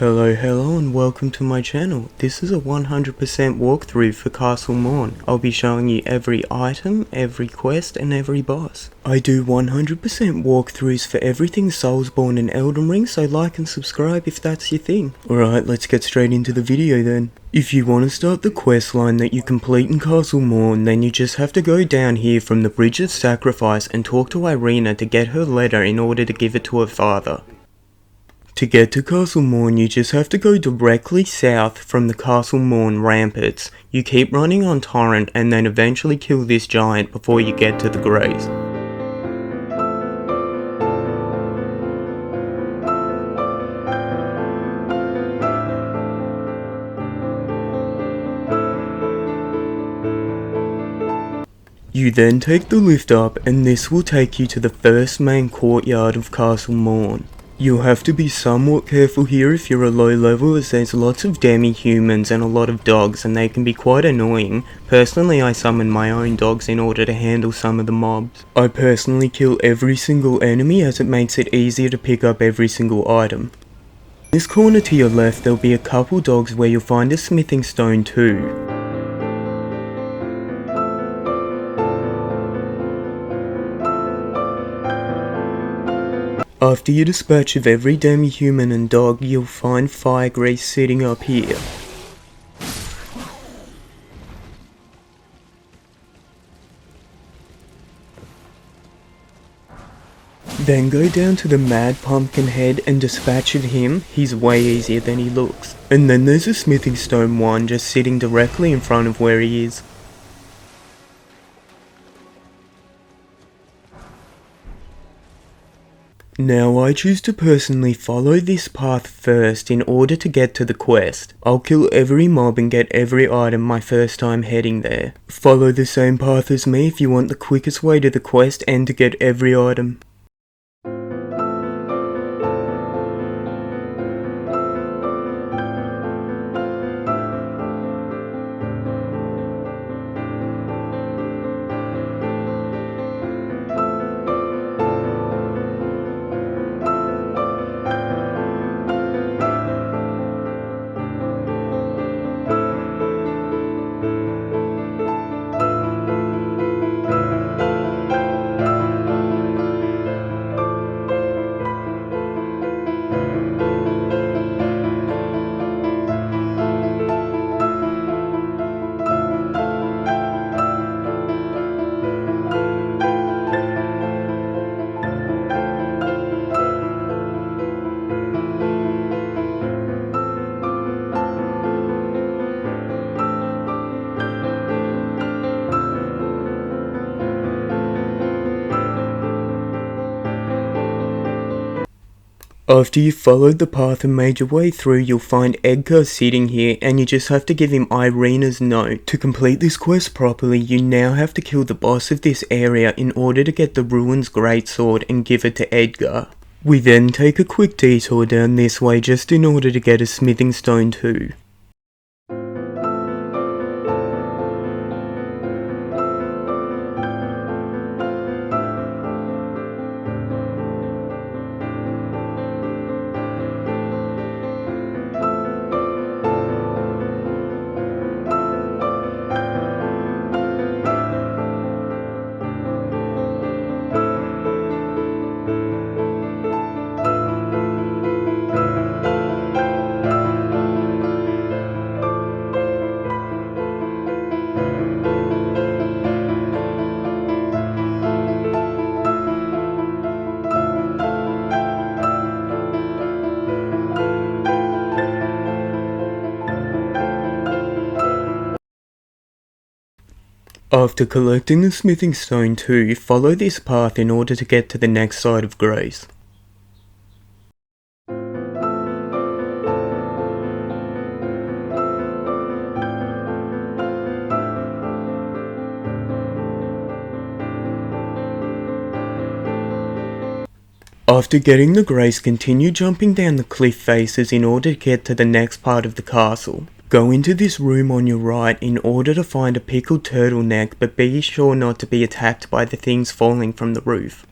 Hello and welcome to my channel. This is a 100% walkthrough for Castle Mourne. I'll be showing you every item, every quest and every boss. I do 100% walkthroughs for everything Soulsborne and Elden Ring, so like and subscribe if that's your thing. Alright, let's get straight into the video then. If you want to start the quest line that you complete in Castle Mourne, then you just have to go down here from the Bridge of Sacrifice and talk to Irena to get her letter in order to give it to her father. To get to Castle Mourne, you just have to go directly south from the Castle Mourne ramparts. You keep running on Torrent and then eventually kill this giant before you get to the graves. You then take the lift up and this will take you to the first main courtyard of Castle Mourne. You'll have to be somewhat careful here if you're a low level, as there's lots of demi-humans and a lot of dogs and they can be quite annoying. Personally, I summon my own dogs in order to handle some of the mobs. I personally kill every single enemy as it makes it easier to pick up every single item. In this corner to your left there'll be a couple dogs where you'll find a smithing stone too. After you dispatch of every demi-human and dog, you'll find fire grease sitting up here. Then go down to the Mad Pumpkin Head and dispatch of him. He's way easier than he looks. And then there's a smithing stone one just sitting directly in front of where he is. Now I choose to personally follow this path first in order to get to the quest. I'll kill every mob and get every item my first time heading there. Follow the same path as me if you want the quickest way to the quest and to get every item. After you've followed the path and made your way through, you'll find Edgar sitting here and you just have to give him Irena's note. To complete this quest properly, you now have to kill the boss of this area in order to get the Ruin's greatsword and give it to Edgar. We then take a quick detour down this way just in order to get a smithing stone too. After collecting the smithing stone too, follow this path in order to get to the next site of grace. After getting the grace, continue jumping down the cliff faces in order to get to the next part of the castle. Go into this room on your right in order to find a pickled turtleneck, but be sure not to be attacked by the things falling from the roof.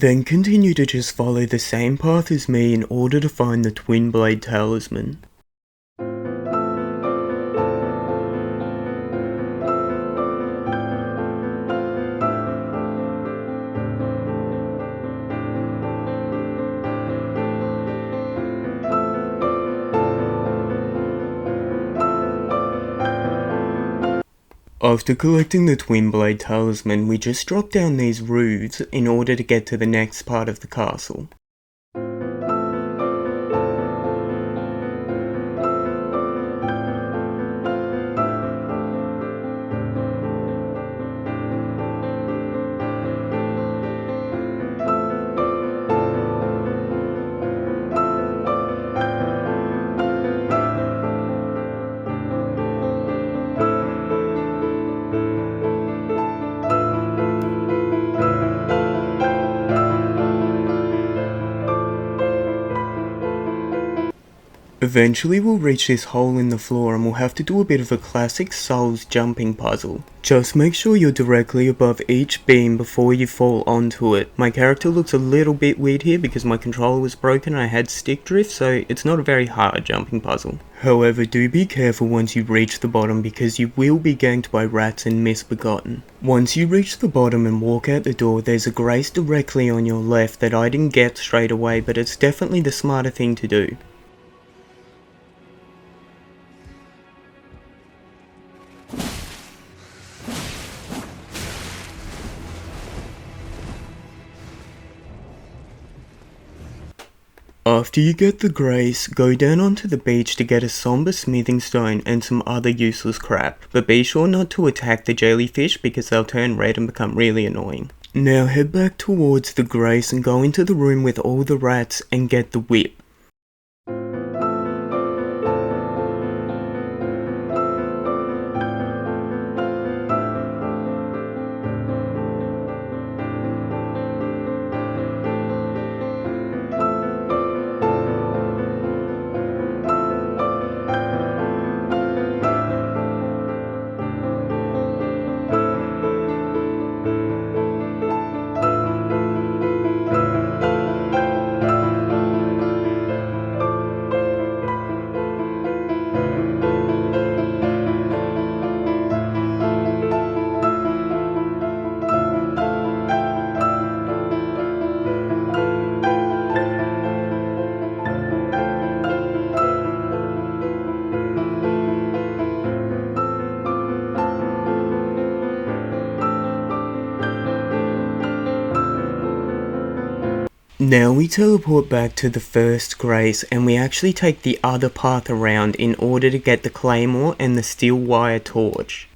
Then continue to just follow the same path as me in order to find the Twin Blade Talisman. After collecting the Twin Blade Talisman, we just drop down these roofs in order to get to the next part of the castle. Eventually we'll reach this hole in the floor and we'll have to do a bit of a classic Souls jumping puzzle. Just make sure you're directly above each beam before you fall onto it. My character looks a little bit weird here because my controller was broken and I had stick drift, so it's not a very hard jumping puzzle. However, do be careful once you reach the bottom because you will be ganked by rats and misbegotten. Once you reach the bottom and walk out the door, there's a grace directly on your left that I didn't get straight away, but it's definitely the smarter thing to do. After you get the grace, go down onto the beach to get a Somber smithing stone and some other useless crap, but be sure not to attack the jellyfish because they'll turn red and become really annoying. Now head back towards the grace and go into the room with all the rats and get the whip. Now we teleport back to the first grace and we actually take the other path around in order to get the Claymore and the steel wire torch.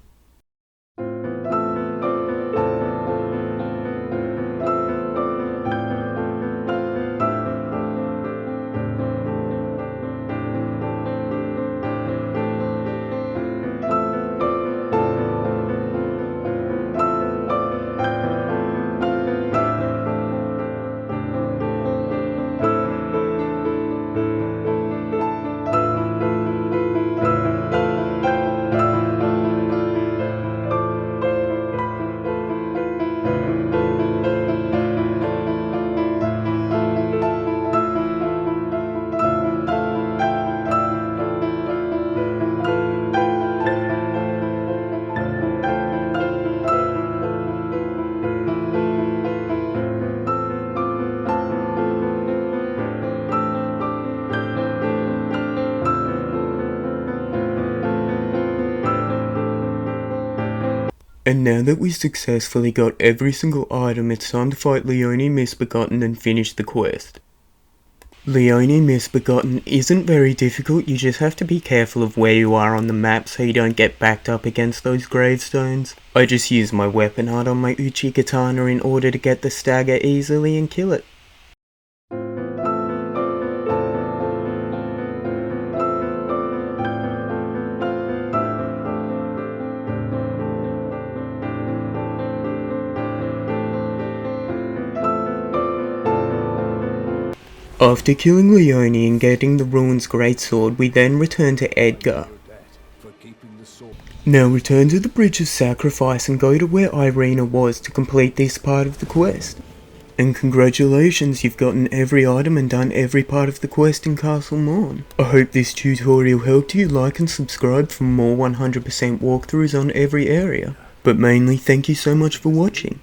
And now that we successfully got every single item, it's time to fight Leone Misbegotten and finish the quest. Leone Misbegotten isn't very difficult, you just have to be careful of where you are on the map so you don't get backed up against those gravestones. I just use my weapon art on my Uchi Katana in order to get the stagger easily and kill it. After killing Leone and getting the Ruin's greatsword, we then return to Edgar. Now return to the Bridge of Sacrifice and go to where Irena was to complete this part of the quest. And congratulations, you've gotten every item and done every part of the quest in Castle Mourne. I hope this tutorial helped you. Like and subscribe for more 100% walkthroughs on every area. But mainly, thank you so much for watching.